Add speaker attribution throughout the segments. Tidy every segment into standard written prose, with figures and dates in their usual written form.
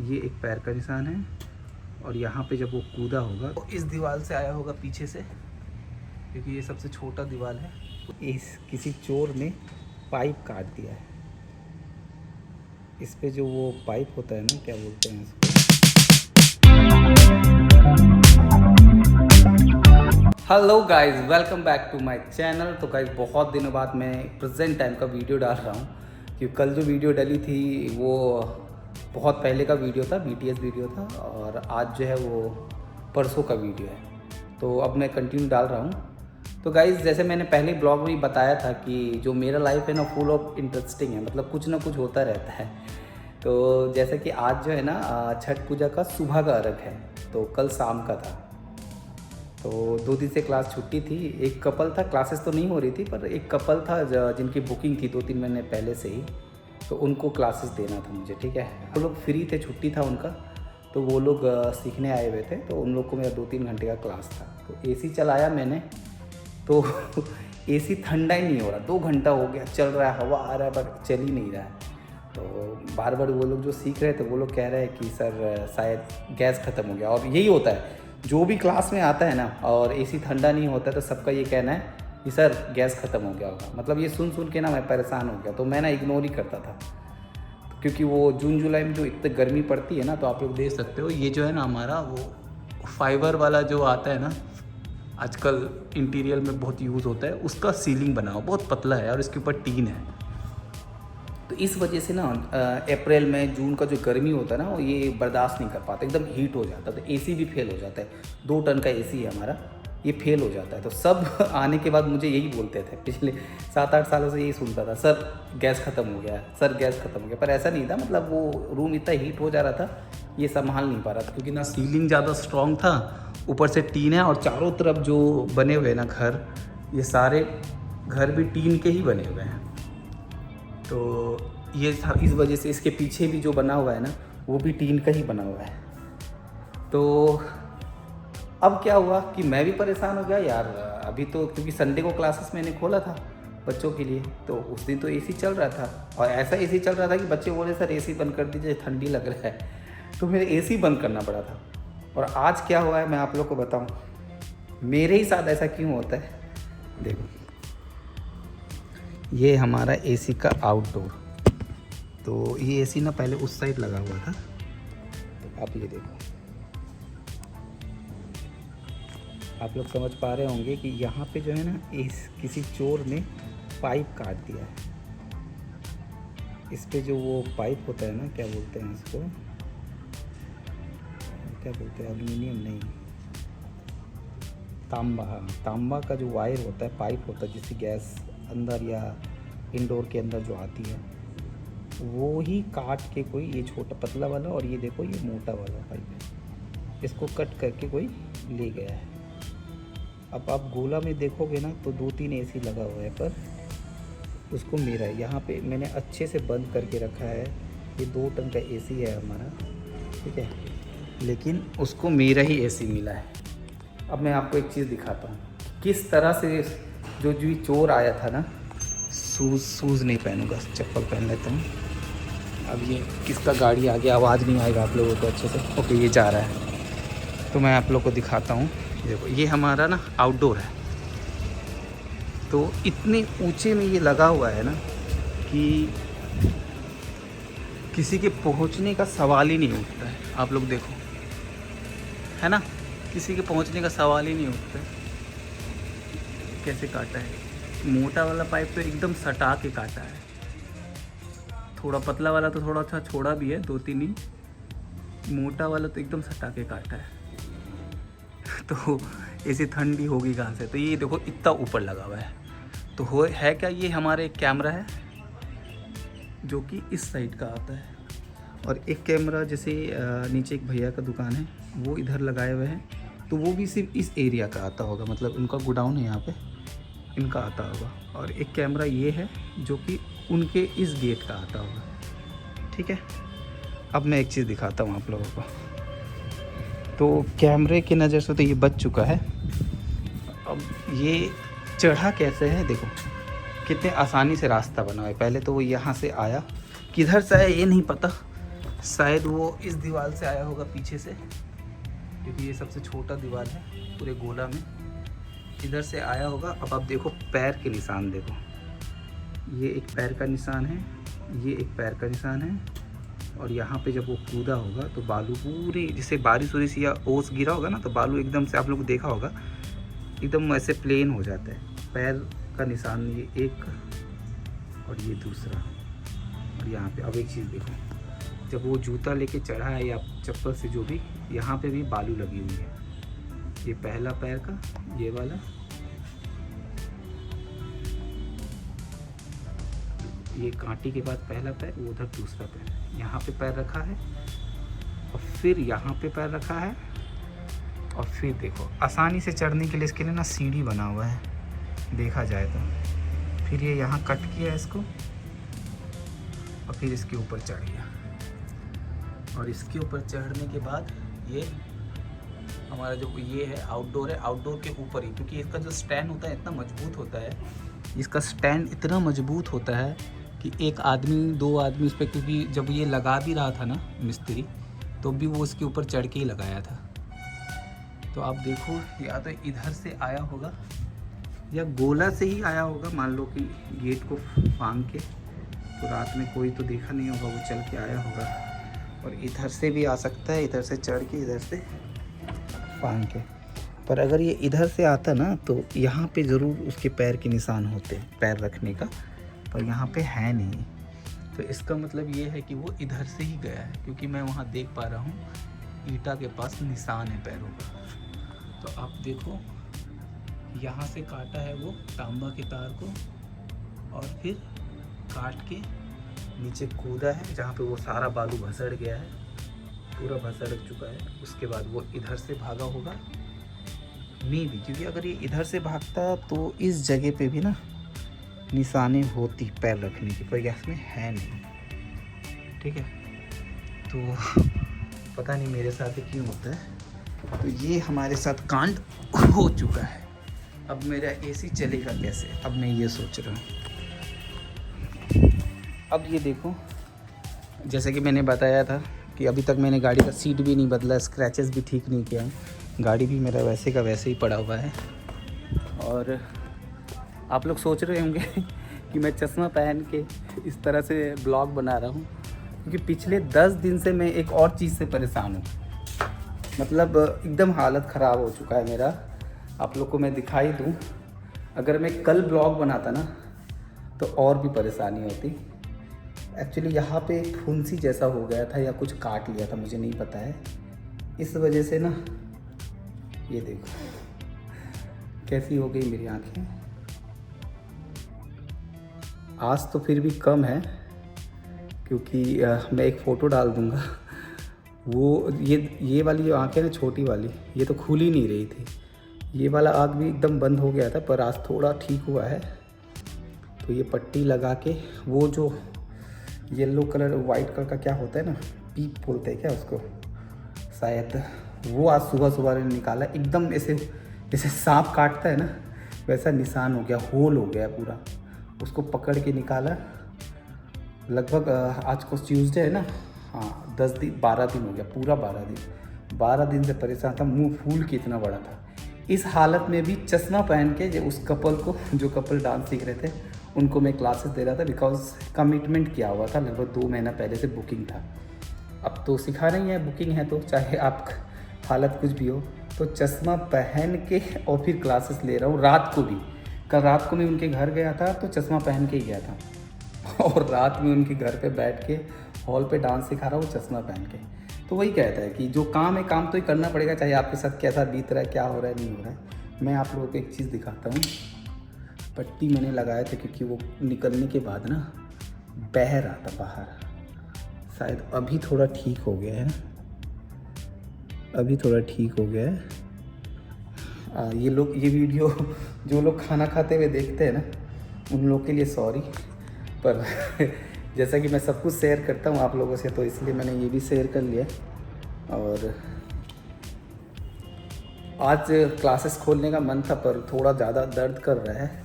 Speaker 1: ये एक पैर का निशान है और यहाँ पे जब वो कूदा होगा तो इस दीवार से आया होगा पीछे से, क्योंकि ये सबसे छोटा दीवार है। इस किसी चोर ने पाइप काट दिया है। इस पे जो वो पाइप होता है ना, क्या बोलते हैं इसको। Hello guys, welcome back to my channel. तो गाइस बहुत दिनों बाद मैं प्रेजेंट टाइम का वीडियो डाल रहा हूँ, क्योंकि कल जो वीडियो डली थी वो बहुत पहले का वीडियो था, BTS वीडियो था, और आज जो है वो परसों का वीडियो है। तो अब मैं कंटिन्यू डाल रहा हूँ। तो गाइज़ जैसे मैंने पहले ब्लॉग में ही बताया था कि जो मेरा लाइफ है ना फुल ऑफ इंटरेस्टिंग है, मतलब कुछ ना कुछ होता रहता है। तो जैसे कि आज जो है ना छठ पूजा का सुबह का अर्घ है, तो कल शाम का था। तो 2 दिन से क्लास छुट्टी थी। एक कपल था, क्लासेस तो नहीं हो रही थी, पर एक कपल था जिनकी बुकिंग थी 2-3 महीने पहले से ही, तो उनको क्लासेस देना था मुझे। ठीक है, वो लोग फ्री थे, छुट्टी था उनका, तो वो लोग सीखने आए हुए थे। तो उन लोग को मेरा 2-3 घंटे का क्लास था। तो AC चलाया मैंने, तो AC ठंडा ही नहीं हो रहा। 2 घंटा हो गया चल रहा है, हवा आ रहा है, पर चल ही नहीं रहा है। तो बार बार वो लोग जो सीख रहे थे वो लोग कह रहे हैं कि सर शायद गैस ख़त्म हो गया। और यही होता है, जो भी क्लास में आता है ना और AC ठंडा नहीं होता है तो सबका ये कहना है कि सर गैस ख़त्म हो गया होगा। मतलब ये सुन सुन के ना मैं परेशान हो गया। तो मैं ना इग्नोर ही करता था, क्योंकि वो जून जुलाई में जो इतनी गर्मी पड़ती है ना, तो आप लोग देख सकते हो ये जो है ना हमारा वो फाइबर वाला जो आता है ना, आजकल इंटीरियर में बहुत यूज़ होता है, उसका सीलिंग बना हुआ बहुत पतला है और इसके ऊपर टीन है। तो इस वजह से ना अप्रैल में जून का जो गर्मी होता है ना वो ये बर्दाश्त नहीं कर पाता, एकदम हीट हो जाता है। तो AC भी फेल हो जाता है। 2 टन का AC है हमारा, ये फेल हो जाता है। तो सब आने के बाद मुझे यही बोलते थे, पिछले 7-8 सालों से यही सुनता था, सर गैस ख़त्म हो गया, सर गैस ख़त्म हो गया। पर ऐसा नहीं था, मतलब वो रूम इतना हीट हो जा रहा था, ये संभाल नहीं पा रहा था, क्योंकि ना सीलिंग ज़्यादा स्ट्रॉन्ग था, ऊपर से टीन है, और चारों तरफ जो बने हुए ना घर, ये सारे घर भी टीन के ही बने हुए हैं। तो ये इस वजह से इसके पीछे भी जो बना हुआ है ना वो भी टीन का ही बना हुआ है। तो अब क्या हुआ कि मैं भी परेशान हो गया यार। अभी तो क्योंकि संडे को क्लासेस मैंने खोला था बच्चों के लिए, तो उस दिन तो AC चल रहा था, और ऐसा AC चल रहा था कि बच्चे बोले सर AC बंद कर दीजिए, ठंडी लग रहा है। तो मेरे AC बंद करना पड़ा था। और आज क्या हुआ है मैं आप लोग को बताऊँ, मेरे ही साथ ऐसा क्यों होता है। देखो, ये हमारा AC का आउटडोर। तो ये AC ना पहले उस साइड लगा हुआ था, तो आप ये देखो, आप लोग समझ पा रहे होंगे कि यहाँ पे जो है ना किसी चोर ने पाइप काट दिया है। इस पे जो वो पाइप होता है ना, क्या बोलते हैं इसको, क्या बोलते हैं, एल्युमिनियम नहीं, तांबा। हाँ, तांबा का जो वायर होता है, पाइप होता है, जिससे गैस अंदर या इंडोर के अंदर जो आती है, वो ही काट के कोई, ये छोटा पतला वाला और ये देखो ये मोटा वाला पाइप है, इसको कट करके कोई ले गया है। अब आप गोला में देखोगे ना तो 2-3 AC लगा हुआ है, पर उसको मेरा यहाँ पे मैंने अच्छे से बंद करके रखा है। ये 2 टन का AC है हमारा, ठीक है, लेकिन उसको मेरा ही AC मिला है। अब मैं आपको एक चीज़ दिखाता हूँ किस तरह से जो चोर आया था ना, शूज़ नहीं पहनूंगा, चप्पल पहन लेता हूँ। अब ये किसका गाड़ी आ गया, आवाज़ नहीं आएगा आप लोगों को अच्छे से। ओके, ये जा रहा है, तो मैं आप लोगों को दिखाता हूँ। देखो ये हमारा ना आउटडोर है, तो इतने ऊंचे में ये लगा हुआ है ना कि किसी के पहुँचने का सवाल ही नहीं उठता है। आप लोग देखो, है ना, किसी के पहुँचने का सवाल ही नहीं उठता है। कैसे काटा है, मोटा वाला पाइप तो एकदम सटा के काटा है, थोड़ा पतला वाला तो थोड़ा सा छोड़ा भी है, 2-3 इंच, मोटा वाला तो एकदम सटा के काटा है। तो ऐसी ठंडी होगी कहाँ से। तो ये देखो इतना ऊपर लगा हुआ है, तो है क्या, ये हमारे एक कैमरा है जो कि इस साइड का आता है, और एक कैमरा जैसे नीचे एक भैया का दुकान है वो इधर लगाए हुए हैं, तो वो भी सिर्फ इस एरिया का आता होगा, मतलब उनका गोडाउन है यहाँ पे, इनका आता होगा। और एक कैमरा ये है जो कि उनके इस गेट का आता होगा, ठीक है। अब मैं एक चीज़ दिखाता हूँ आप लोगों को। तो कैमरे की नज़र से तो ये बच चुका है। अब ये चढ़ा कैसे है, देखो कितने आसानी से रास्ता बना है। पहले तो वो यहाँ से आया, किधर से आया ये नहीं पता, शायद वो इस दीवार से आया होगा पीछे से, क्योंकि ये सबसे छोटा दीवार है पूरे गोला में। इधर से आया होगा। अब आप देखो पैर के निशान देखो, ये एक पैर का निशान है, ये एक पैर का निशान है, और यहाँ पे जब वो कूदा होगा तो बालू पूरी, जैसे बारिश वारिश या ओस गिरा होगा ना, तो बालू एकदम से, आप लोग को देखा होगा, एकदम ऐसे प्लेन हो जाता है। पैर का निशान ये एक और ये दूसरा। और यहाँ पे अब एक चीज़ देखो, जब वो जूता लेके चढ़ा है या चप्पल से जो भी, यहाँ पे भी बालू लगी हुई है। ये पहला पैर का, ये वाला, ये कांटी के बाद पहला पैर, वो उधर दूसरा पैर, यहाँ पे पैर रखा है, और फिर यहाँ पे पैर रखा है, और फिर देखो आसानी से चढ़ने के लिए इसके लिए ना सीढ़ी बना हुआ है, देखा जाए तो। फिर ये यहाँ कट किया इसको, और फिर इसके ऊपर चढ़ गया, और इसके ऊपर चढ़ने के बाद ये हमारा जो ये है आउटडोर है, आउटडोर के ऊपर ही, क्योंकि इसका जो स्टैंड होता है इतना मजबूत होता है, इसका स्टैंड इतना मजबूत होता है कि एक आदमी, दो आदमी इस पर, क्योंकि जब ये लगा भी रहा था ना मिस्त्री, तो भी वो इसके ऊपर चढ़ के ही लगाया था। तो आप देखो, या तो इधर से आया होगा या गोला से ही आया होगा, मान लो कि गेट को फांग के, तो रात में कोई तो देखा नहीं होगा, वो चल के आया होगा। और इधर से भी आ सकता है, इधर से चढ़ के, इधर से फांग के। पर अगर ये इधर से आता ना, तो यहाँ पे ज़रूर उसके पैर के निशान होते हैं पैर रखने का, पर यहाँ पे है नहीं। तो इसका मतलब ये है कि वो इधर से ही गया है, क्योंकि मैं वहाँ देख पा रहा हूँ ईंटा के पास निशान है पैरों का। तो आप देखो, यहाँ से काटा है वो तांबा के तार को, और फिर काट के नीचे कूदा है, जहाँ पे वो सारा बालू भसड़ गया है, पूरा भसड़ चुका है। उसके बाद वो इधर से भागा होगा मे भी, क्योंकि अगर ये इधर से भागता तो इस जगह पे भी ना निशाने होती पैर रखने की, पर इसमें है नहीं। ठीक है, तो पता नहीं मेरे साथ क्यों होता है। तो ये हमारे साथ कांड हो चुका है। अब मेरा एसी चलेगा कैसे, अब मैं ये सोच रहा हूँ। अब ये देखो, जैसे कि मैंने बताया था कि अभी तक मैंने गाड़ी का सीट भी नहीं बदला, स्क्रैचेस भी ठीक नहीं किया, गाड़ी भी मेरा वैसे का वैसे ही पड़ा हुआ है। और आप लोग सोच रहे होंगे कि मैं चश्मा पहन के इस तरह से ब्लॉग बना रहा हूँ, क्योंकि पिछले 10 दिन से मैं एक और चीज़ से परेशान हूँ। मतलब एकदम हालत ख़राब हो चुका है मेरा। आप लोग को मैं दिखाई दूँ, अगर मैं कल ब्लॉग बनाता ना तो और भी परेशानी होती। एक्चुअली यहाँ पे फुंसी जैसा हो गया था, या कुछ काट लिया था, मुझे नहीं पता है। इस वजह से ना, ये देखो कैसी हो गई मेरी आँखें। आज तो फिर भी कम है, क्योंकि मैं एक फ़ोटो डाल दूँगा। वो ये वाली जो आँखें ना, छोटी वाली, ये तो खुल ही नहीं रही थी। ये वाला आँख भी एकदम बंद हो गया था, पर आज थोड़ा ठीक हुआ है। तो ये पट्टी लगा के, वो जो येलो कलर वाइट कलर का क्या होता है ना, पीप बोलते हैं क्या उसको शायद, वो आज सुबह सुबह ने निकाला। एकदम ऐसे जैसे सांप काटता है ना, वैसा निशान हो गया, होल हो गया पूरा। उसको पकड़ के निकाला। लगभग आज को ट्यूसडे है ना, हाँ 12 दिन हो गया, पूरा 12 दिन से परेशान था। मुंह फूल के इतना बड़ा था। इस हालत में भी चश्मा पहन के उस कपल को, जो कपल डांस सीख रहे थे, उनको मैं क्लासेस दे रहा था, बिकॉज कमिटमेंट किया हुआ था, लगभग 2 महीना पहले से बुकिंग था। अब तो सिखा नहीं है, बुकिंग है, तो चाहे आप हालत कुछ भी हो, तो चश्मा पहन के और फिर क्लासेस ले रहा हूँ। रात को भी, कल रात को मैं उनके घर गया था तो चश्मा पहन के ही गया था, और रात में उनके घर पे बैठ के हॉल पे डांस सिखा रहा हूँ चश्मा पहन के। तो वही कहता है कि जो काम है, काम तो ही करना पड़ेगा, चाहे आपके साथ कैसा बीत रहा है, क्या हो रहा है, नहीं हो रहा है। मैं आप लोगों को एक चीज़ दिखाता हूँ। पट्टी मैंने लगाया था, क्योंकि वो निकलने के बाद ना बह रहा था बाहर। शायद अभी थोड़ा ठीक हो गया है, अभी थोड़ा ठीक हो गया है। ये वीडियो जो लोग खाना खाते हुए देखते हैं ना, उन लोग के लिए सॉरी, पर जैसा कि मैं सब कुछ शेयर करता हूँ आप लोगों से, तो इसलिए मैंने ये भी शेयर कर लिया। और आज क्लासेस खोलने का मन था, पर थोड़ा ज़्यादा दर्द कर रहा है,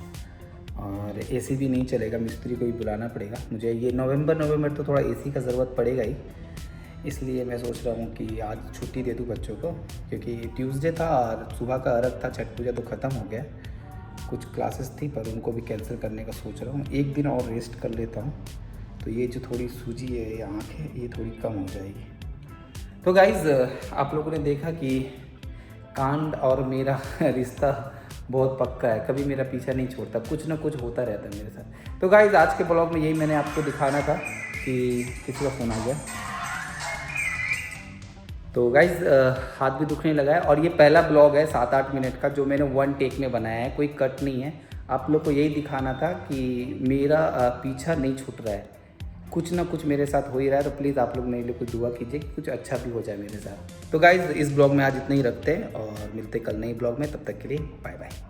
Speaker 1: और एसी भी नहीं चलेगा, मिस्त्री को भी बुलाना पड़ेगा मुझे। ये नवंबर तो थोड़ा एसी का ज़रूरत पड़ेगा ही। इसलिए मैं सोच रहा हूँ कि आज छुट्टी दे दूँ बच्चों को, क्योंकि ट्यूसडे था और सुबह का अर्घ था, छठ पूजा तो ख़त्म हो गया। कुछ क्लासेस थी पर उनको भी कैंसिल करने का सोच रहा हूँ। एक दिन और रेस्ट कर लेता हूँ तो ये जो थोड़ी सूजी है या आँख है ये थोड़ी कम हो जाएगी। तो गाइज़ आप लोगों ने देखा कि कांड और मेरा रिश्ता बहुत पक्का है, कभी मेरा पीछा नहीं छोड़ता, कुछ ना कुछ होता रहता है मेरे साथ। तो गाइज़ आज के ब्लॉग में यही मैंने आपको दिखाना था कि किसी का फ़ोन आ गया। तो गाइज़ हाथ भी दुखने लगा है और ये पहला ब्लॉग है 7-8 मिनट का जो मैंने वन टेक में बनाया है, कोई कट नहीं है। आप लोग को यही दिखाना था कि मेरा पीछा नहीं छूट रहा है, कुछ ना कुछ मेरे साथ हो ही रहा है। तो प्लीज़ आप लोग मेरे लिए कुछ दुआ कीजिए कि कुछ अच्छा भी हो जाए मेरे साथ। तो गाइज़ इस ब्लॉग में आज इतना ही रखते हैं और मिलते कल नई ब्लॉग में, तब तक के लिए बाय बाय।